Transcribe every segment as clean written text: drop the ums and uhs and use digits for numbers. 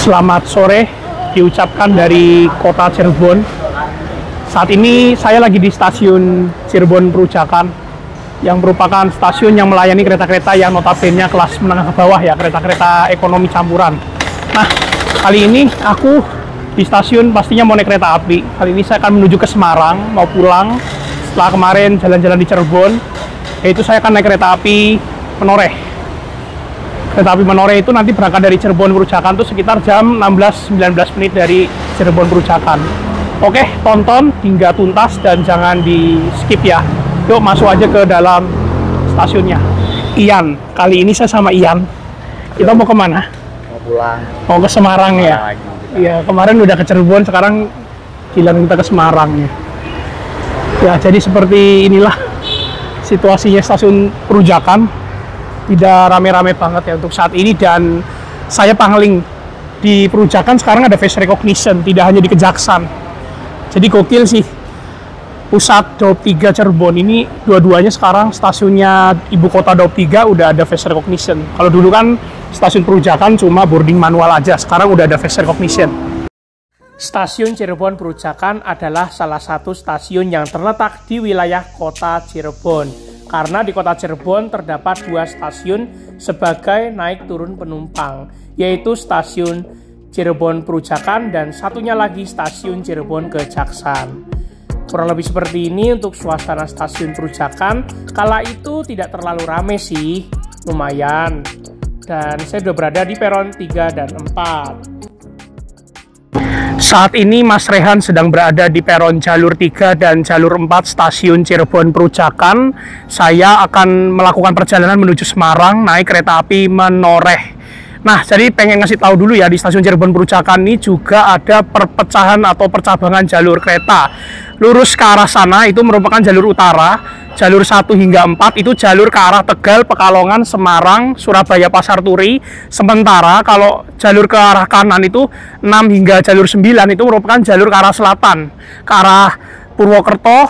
Selamat sore diucapkan dari kota Cirebon. Saat ini saya lagi di stasiun Cirebon Perujakan, yang merupakan stasiun yang melayani kereta-kereta yang notabene kelas menengah ke bawah ya, kereta-kereta ekonomi campuran. Nah, kali ini aku di stasiun pastinya mau naik kereta api. Kali ini saya akan menuju ke Semarang, mau pulang setelah kemarin jalan-jalan di Cirebon, yaitu saya akan naik kereta api Menoreh. Kereta api Menoreh itu nanti berangkat dari Cirebon Perujakan tuh sekitar jam 16-19 menit dari Cirebon Perujakan. Oke, tonton hingga tuntas dan jangan di skip ya. Yuk masuk aja ke dalam stasiunnya. Ian, kali ini saya sama Ian. Kita mau kemana? Mau pulang. Mau ke Semarang ya? Iya, kemarin udah ke Cirebon, sekarang giliran kita ke Semarang ya. Ya, jadi seperti inilah situasinya stasiun Perujakan. Tidak rame-rame banget ya untuk saat ini, dan saya pangling di Perujakan sekarang ada face recognition, tidak hanya di Kejaksan. Jadi gokil sih. Pusat Daup 3 Cirebon ini dua-duanya sekarang stasiunnya ibu kota Daup 3 udah ada face recognition. Kalau dulu kan stasiun Perujakan cuma boarding manual aja, sekarang udah ada face recognition. Stasiun Cirebon Perujakan adalah salah satu stasiun yang terletak di wilayah kota Cirebon. Karena di kota Cirebon terdapat dua stasiun sebagai naik turun penumpang, yaitu stasiun Cirebon Perujakan dan satunya lagi stasiun Cirebon Kejaksan. Kurang lebih seperti ini untuk suasana stasiun Perujakan. Kala itu tidak terlalu rame sih, lumayan. Dan saya sudah berada di peron 3 dan 4. Saat ini Mas Rehan sedang berada di peron jalur 3 dan jalur 4 stasiun Cirebon Perujakan. Saya akan melakukan perjalanan menuju Semarang naik kereta api Menoreh. Nah, jadi pengen ngasih tahu dulu ya, di stasiun Cirebon Perujakan ini juga ada perpecahan atau percabangan jalur kereta. Lurus ke arah sana itu merupakan jalur utara, jalur 1 hingga 4 itu jalur ke arah Tegal, Pekalongan, Semarang, Surabaya, Pasar Turi. Sementara kalau jalur ke arah kanan itu 6 hingga jalur 9 itu merupakan jalur ke arah selatan, ke arah Purwokerto,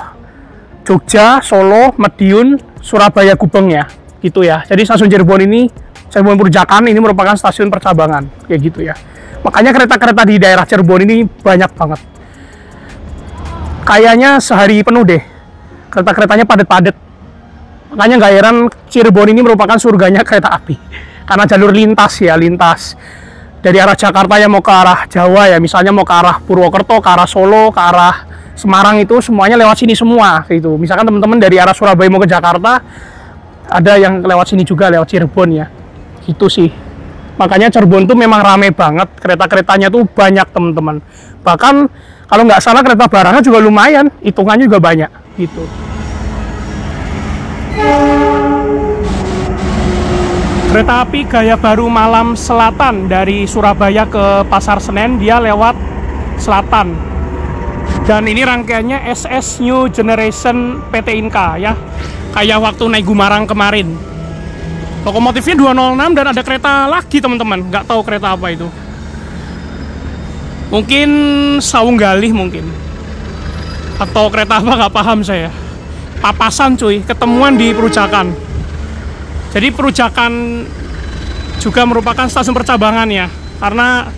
Jogja, Solo, Madiun, Surabaya, Gubeng ya, gitu ya. Jadi stasiun Cirebon ini, Cirebon Perujakan ini merupakan stasiun percabangan, kayak gitu ya. Makanya kereta-kereta di daerah Cirebon ini banyak banget. Kayaknya sehari penuh deh, kereta-keretanya padat-padat. Makanya nggak heran Cirebon ini merupakan surganya kereta api. Karena jalur lintas ya, lintas. Dari arah Jakarta yang mau ke arah Jawa ya, misalnya mau ke arah Purwokerto, ke arah Solo, ke arah Semarang itu semuanya lewat sini semua. Gitu. Misalkan teman-teman dari arah Surabaya mau ke Jakarta, ada yang lewat sini juga, lewat Cirebon ya. Gitu sih. Makanya Cirebon tuh memang rame banget, kereta-keretanya tuh banyak teman-teman. Bahkan kalau nggak salah kereta barangnya juga lumayan, hitungannya juga banyak gitu. Kereta api gaya baru Malam Selatan dari Surabaya ke Pasar Senen, dia lewat selatan. Dan ini rangkaiannya SS New Generation PT Inka ya. Kayak waktu naik Gumarang kemarin. Lokomotifnya 206 dan ada kereta lagi teman-teman, nggak tahu kereta apa itu. Mungkin Sawung Galih mungkin, atau kereta apa nggak paham saya. Papasan cuy, ketemuan di Perujakan. Jadi Perujakan juga merupakan stasiun percabangan ya, karena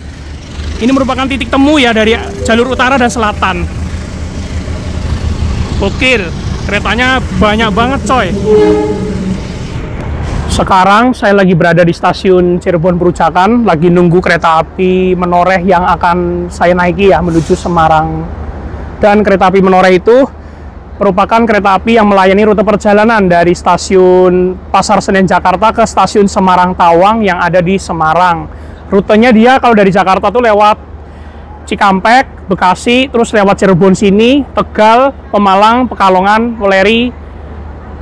ini merupakan titik temu ya dari jalur utara dan selatan. Gokil, keretanya banyak banget coy. Sekarang saya lagi berada di stasiun Cirebon Perujakan, lagi nunggu kereta api Menoreh yang akan saya naiki ya menuju Semarang. Dan kereta api Menoreh itu merupakan kereta api yang melayani rute perjalanan dari stasiun Pasar Senen Jakarta ke stasiun Semarang Tawang yang ada di Semarang. Rutenya dia kalau dari Jakarta tuh lewat Cikampek, Bekasi, terus lewat Cirebon sini, Tegal, Pemalang, Pekalongan, Weleri,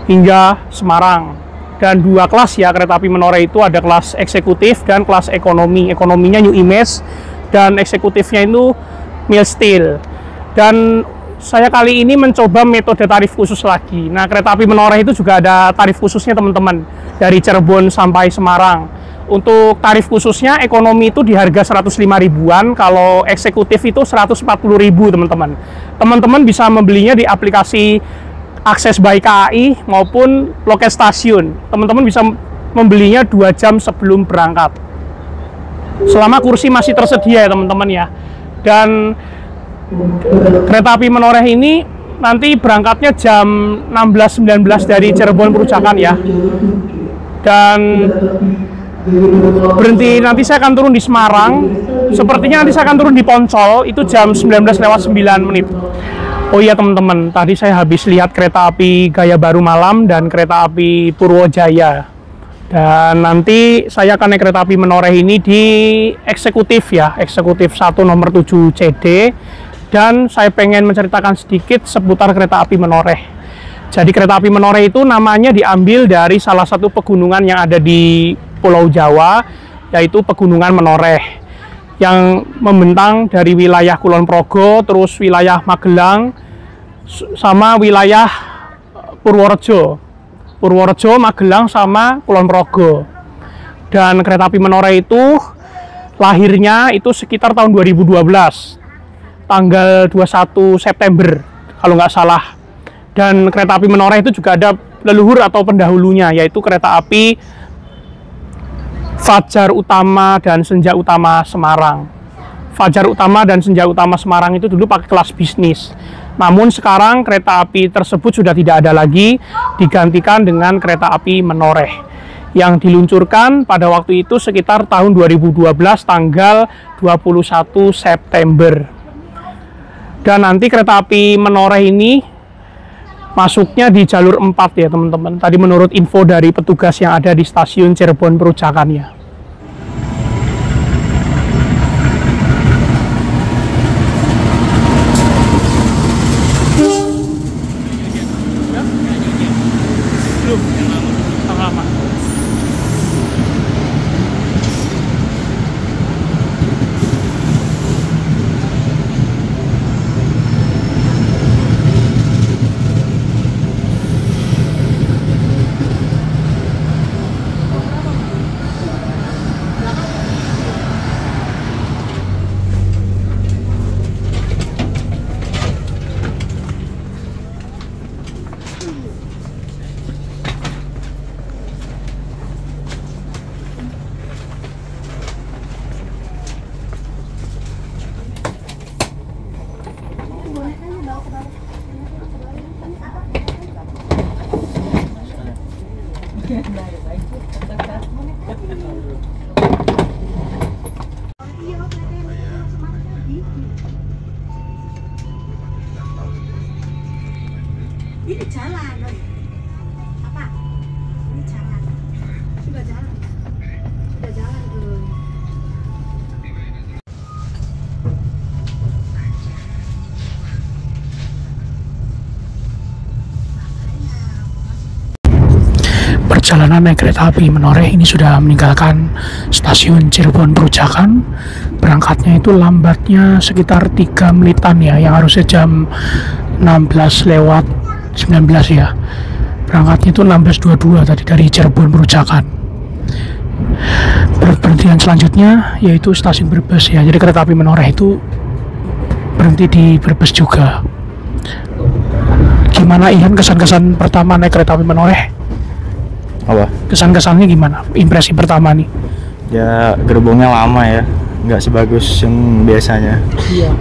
hingga Semarang. Dan 2 kelas ya kereta api Menoreh itu, ada kelas eksekutif dan kelas ekonomi. Ekonominya New Image dan eksekutifnya itu Mild Steel. Dan saya kali ini mencoba metode tarif khusus lagi. Nah, kereta api Menoreh itu juga ada tarif khususnya teman-teman, dari Cirebon sampai Semarang. Untuk tarif khususnya ekonomi itu di harga 105 ribuan, kalau eksekutif itu 140 ribu teman-teman. Teman-teman bisa membelinya di aplikasi Akses by KAI maupun loket stasiun. Teman-teman bisa membelinya 2 jam sebelum berangkat. Selama kursi masih tersedia ya teman-teman ya. Dan kereta api Menoreh ini nanti berangkatnya jam 16.19 dari Cirebon Perujakan ya. Dan berhenti nanti saya akan turun di Semarang. Sepertinya nanti saya akan turun di Poncol itu jam 19:09. Oh iya teman-teman, tadi saya habis lihat kereta api Gaya Baru Malam dan kereta api Purwojaya. Dan nanti saya akan naik kereta api Menoreh ini di eksekutif ya, eksekutif 1 nomor 7 CD. Dan saya pengen menceritakan sedikit seputar kereta api Menoreh. Jadi kereta api Menoreh itu namanya diambil dari salah satu pegunungan yang ada di Pulau Jawa, yaitu Pegunungan Menoreh, yang membentang dari wilayah Kulon Progo, terus wilayah Magelang, sama wilayah Purworejo, Magelang, sama Kulon Progo. Dan kereta api Menoreh itu lahirnya itu sekitar tahun 2012, tanggal 21 September kalau nggak salah. Dan kereta api Menoreh itu juga ada leluhur atau pendahulunya, yaitu kereta api Fajar Utama dan Senja Utama Semarang. Fajar Utama dan Senja Utama Semarang itu dulu pakai kelas bisnis. Namun sekarang kereta api tersebut sudah tidak ada lagi, digantikan dengan kereta api Menoreh yang diluncurkan pada waktu itu sekitar tahun 2012 tanggal 21 September. Dan nanti kereta api Menoreh ini masuknya di jalur 4 ya teman-teman. Tadi menurut info dari petugas yang ada di stasiun Cirebon Perujakan ya. Ini jalan, apa? Ini jalan, sudah jalan, Perjalanan naik kereta api Menoreh ini sudah meninggalkan stasiun Cirebon Perujakan. Berangkatnya itu lambatnya sekitar 3 menitan ya, yang harusnya jam 16:19 ya. Berangkatnya itu 16:22 tadi dari Cirebon Perujakan. Berhentian selanjutnya yaitu stasiun Brebes ya. Jadi kereta api Menoreh itu berhenti di Brebes juga. Gimana Ihan kesan-kesan pertama naik kereta api Menoreh? Apa? Kesan-kesannya gimana? Impresi pertama nih? Ya gerbongnya lama ya, nggak sebagus yang biasanya. Iya.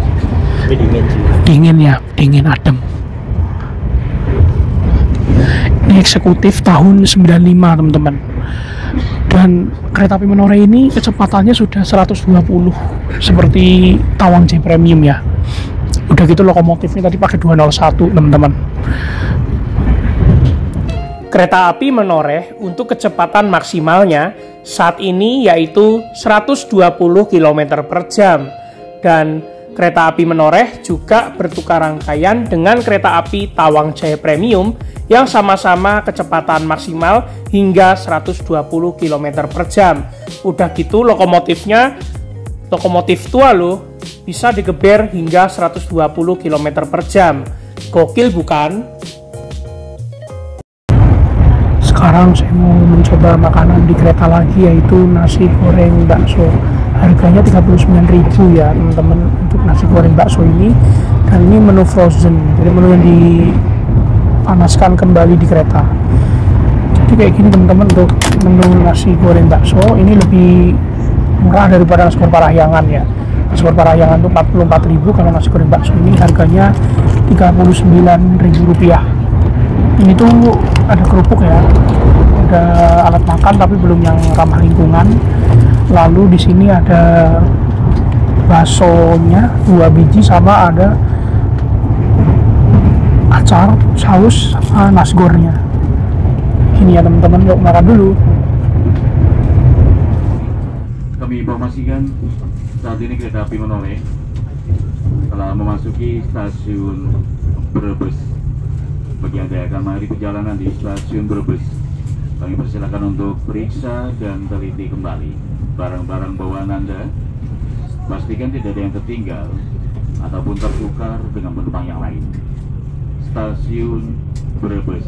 Tapi dingin sih. Dingin ya, dingin adem. Ini eksekutif tahun 95 teman-teman. Dan kereta api Menoreh ini kecepatannya sudah 120 seperti Tawang J Premium ya. Udah gitu lokomotifnya tadi pakai 201 teman-teman. Kereta api Menoreh untuk kecepatan maksimalnya saat ini yaitu 120 km per jam dan Kereta api Menoreh juga bertukar rangkaian dengan kereta api Tawang Jaya Premium yang sama-sama kecepatan maksimal hingga 120 km per jam. Udah gitu lokomotifnya, lokomotif tua loh, bisa digeber hingga 120 km per jam. Gokil bukan? Sekarang saya mau mencoba makanan di kereta lagi, yaitu nasi goreng bakso. Harganya 39.000 ya teman-teman untuk nasi goreng bakso ini, dan ini menu frozen, jadi menu yang dipanaskan kembali di kereta. Jadi kayak gini teman-teman, untuk menu nasi goreng bakso ini lebih murah daripada nasi goreng Parahyangan ya. Nasi goreng Parahyangan itu 44.000, kalau nasi goreng bakso ini harganya 39.000 rupiah. Ini tuh ada kerupuk ya, ada alat makan tapi belum yang ramah lingkungan. Lalu di sini ada baksonya 2 biji, sama ada acar, saus, sama nasi gorengnya. Ini ya teman-teman, yuk makan dulu. Kami informasikan saat ini kereta api Menoreh telah memasuki stasiun Brebes. Bagi Anda yang akan mengakhiri perjalanan di stasiun Brebes, kami persilakan untuk periksa dan teliti kembali barang-barang bawaan Anda. Pastikan tidak ada yang tertinggal ataupun tertukar dengan penumpang yang lain. Stasiun Brebes.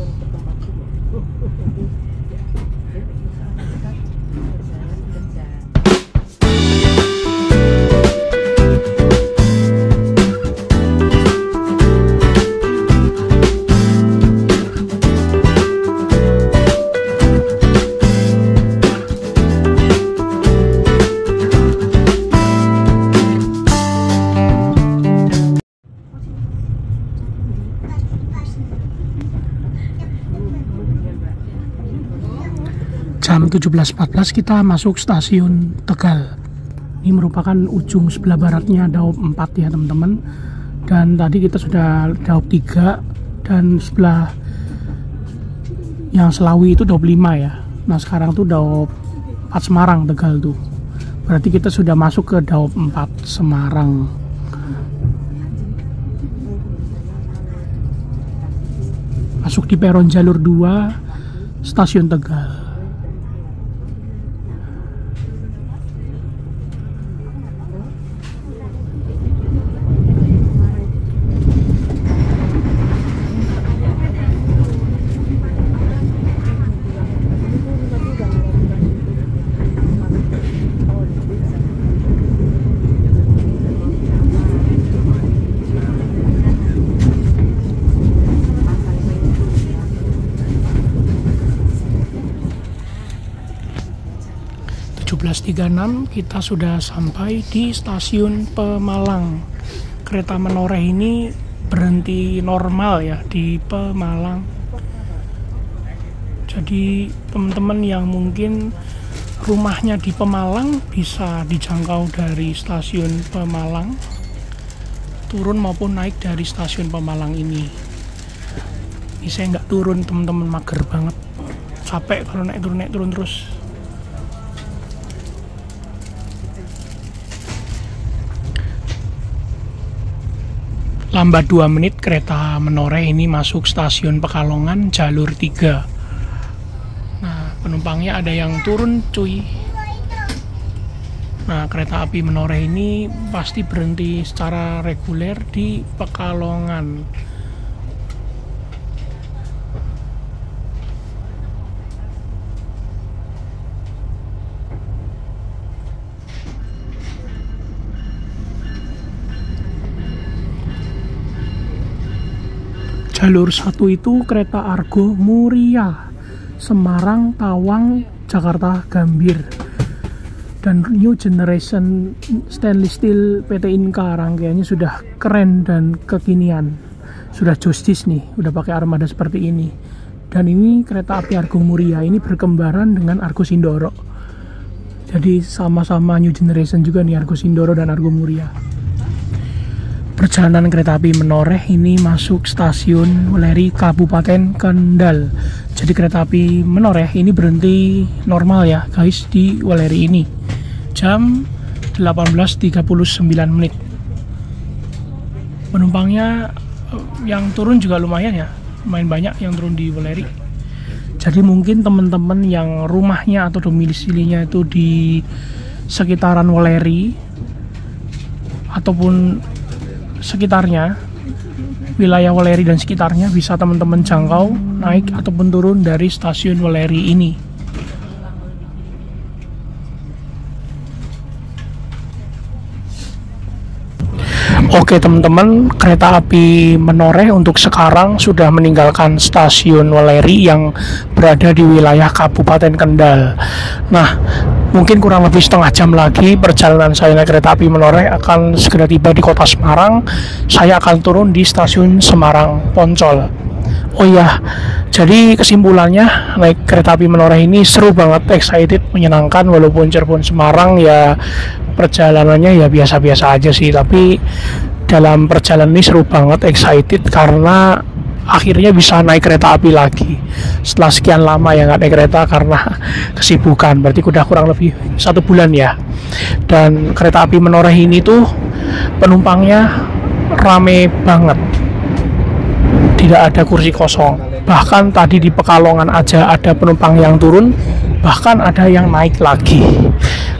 Jam 17.14 kita masuk stasiun Tegal. Ini merupakan ujung sebelah baratnya Daop 4 ya teman-teman. Dan tadi kita sudah Daop 3, dan sebelah yang Selawi itu Daop 5 ya. Nah sekarang tuh Daop 4 Semarang Tegal tuh. Berarti kita sudah masuk ke Daop 4 Semarang. Masuk di peron jalur 2 stasiun Tegal. Kita sudah sampai di stasiun Pemalang. Kereta Menoreh ini berhenti normal ya di Pemalang. Jadi teman-teman yang mungkin rumahnya di Pemalang bisa dijangkau dari stasiun Pemalang, turun maupun naik dari stasiun Pemalang ini. Ini saya nggak turun teman-teman, mager banget, capek kalau naik turun terus. Lambat 2 menit kereta Menoreh ini masuk stasiun Pekalongan jalur 3. Nah, penumpangnya ada yang turun cuy. Nah, kereta api Menoreh ini pasti berhenti secara reguler di Pekalongan. Jalur 1 itu kereta Argo Muria, Semarang, Tawang, Jakarta, Gambir. Dan New Generation Stainless Steel PT Inka, rangkaiannya sudah keren dan kekinian. Sudah jostis nih, udah pakai armada seperti ini. Dan ini kereta api Argo Muria ini berkembaran dengan Argo Sindoro. Jadi sama-sama New Generation juga nih, Argo Sindoro dan Argo Muria. Perjalanan kereta api Menoreh ini masuk stasiun Weleri, Kabupaten Kendal. Jadi kereta api Menoreh ini berhenti normal ya guys di Weleri ini. Jam 18.39 menit. penumpangnya yang turun juga lumayan ya, lumayan banyak yang turun di Welleri. Jadi mungkin teman-teman yang rumahnya atau domisilinya itu di sekitaran Welleri ataupun sekitarnya, wilayah Welleri dan sekitarnya, bisa teman-teman jangkau naik ataupun turun dari stasiun Welleri ini. Oke teman-teman, kereta api Menoreh untuk sekarang sudah meninggalkan stasiun Welleri yang berada di wilayah Kabupaten Kendal. Nah, mungkin kurang lebih setengah jam lagi perjalanan saya naik kereta api Menoreh akan segera tiba di kota Semarang. Saya akan turun di stasiun Semarang Poncol. Oh iya, jadi kesimpulannya naik kereta api Menoreh ini seru banget, excited, menyenangkan. Walaupun Cirebon Semarang ya perjalanannya ya biasa-biasa aja sih, tapi dalam perjalanan ini seru banget, excited karena akhirnya bisa naik kereta api lagi setelah sekian lama ya nggak naik kereta karena kesibukan. Berarti udah kurang lebih 1 bulan ya. Dan kereta api Menoreh ini tuh penumpangnya rame banget, tidak ada kursi kosong. Bahkan tadi di Pekalongan aja ada penumpang yang turun, bahkan ada yang naik lagi.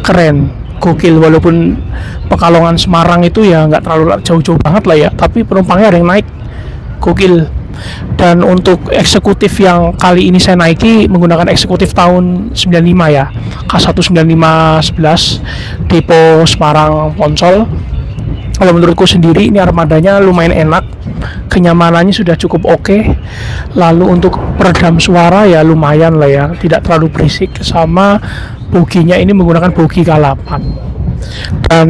Keren, gokil. Walaupun Pekalongan Semarang itu ya nggak terlalu jauh-jauh banget lah ya, tapi penumpangnya ada yang naik, gokil. Dan untuk eksekutif yang kali ini saya naiki menggunakan eksekutif tahun 95 ya, K19511 Depo Semarang Poncol. Kalau menurutku sendiri ini armadanya lumayan enak, kenyamanannya sudah cukup oke. Lalu untuk peredam suara ya lumayan lah ya, tidak terlalu berisik. Sama boginya ini menggunakan bogi K8. Dan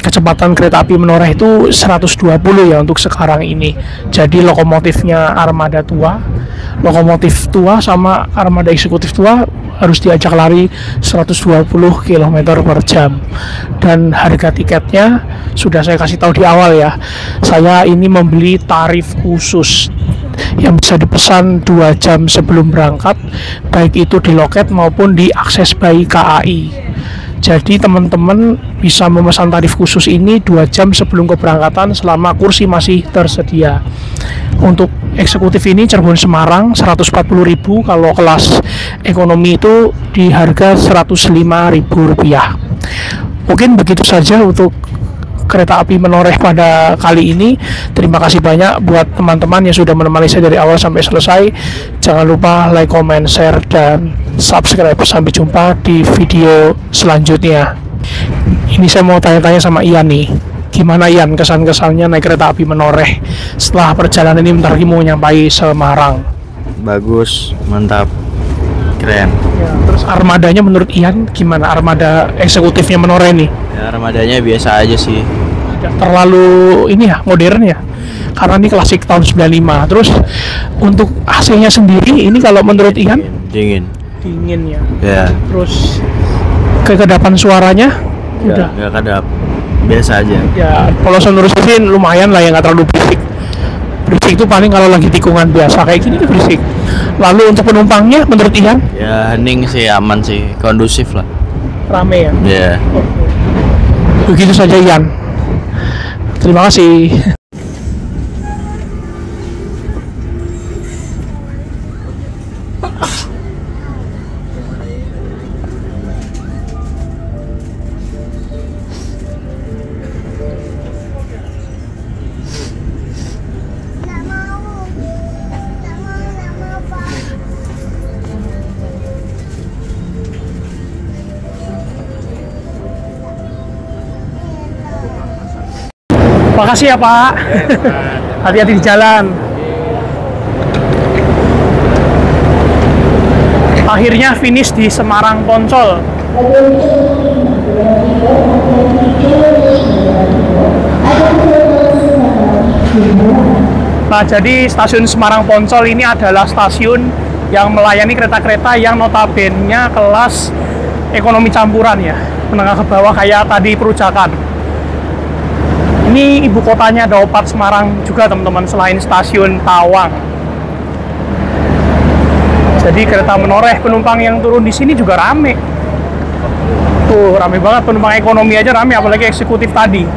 kecepatan kereta api Menoreh itu 120 ya untuk sekarang ini. Jadi lokomotifnya armada tua, lokomotif tua sama armada eksekutif tua harus diajak lari 120 km per jam. Dan harga tiketnya sudah saya kasih tahu di awal ya, saya ini membeli tarif khusus yang bisa dipesan 2 jam sebelum berangkat, baik itu di loket maupun di akses by KAI. Jadi teman-teman bisa memesan tarif khusus ini 2 jam sebelum keberangkatan selama kursi masih tersedia. Untuk eksekutif ini Cirebon Semarang 140.000, kalau kelas ekonomi itu di harga Rp105.000. Mungkin begitu saja untuk kereta api Menoreh pada kali ini. Terima kasih banyak buat teman-teman yang sudah menemani saya dari awal sampai selesai. Jangan lupa like, comment, share, dan subscribe. Sampai jumpa di video selanjutnya. Ini saya mau tanya-tanya sama Ian nih, gimana Ian kesan-kesannya naik kereta api Menoreh setelah perjalanan ini bentar lagi mau nyampai Semarang? Bagus, mantap, keren. Ya, terus armadanya menurut Ian gimana, armada eksekutifnya Menoreh nih? Ya, armadanya biasa aja sih. Tidak terlalu ini ya, modern ya, karena ini klasik tahun 95. Terus untuk AC-nya sendiri ini kalau menurut Ian Dingin. ya. Ya. Terus kekedapan suaranya udah Nggak kedap, biasa aja. ya. Kalau menurut saya sih lumayan lah ya, nggak terlalu berisik. Berisik itu paling kalau lagi tikungan biasa kayak gini tuh berisik. Lalu untuk penumpangnya menurut Ian? Ya hening sih, aman sih, kondusif lah. Rame ya? Ya. Begitu saja Ian. Terima kasih. Makasih ya Pak. Hati-hati di jalan. Akhirnya finish di Semarang Poncol. Nah, jadi stasiun Semarang Poncol ini adalah stasiun yang melayani kereta-kereta yang notabene kelas ekonomi campuran ya, menengah ke bawah kayak tadi Perujakan. Ini ibu kotanya Daopat Semarang juga teman-teman, selain stasiun Tawang. Jadi kereta Menoreh penumpang yang turun di sini juga rame. Tuh rame banget, penumpang ekonomi aja rame, apalagi eksekutif tadi.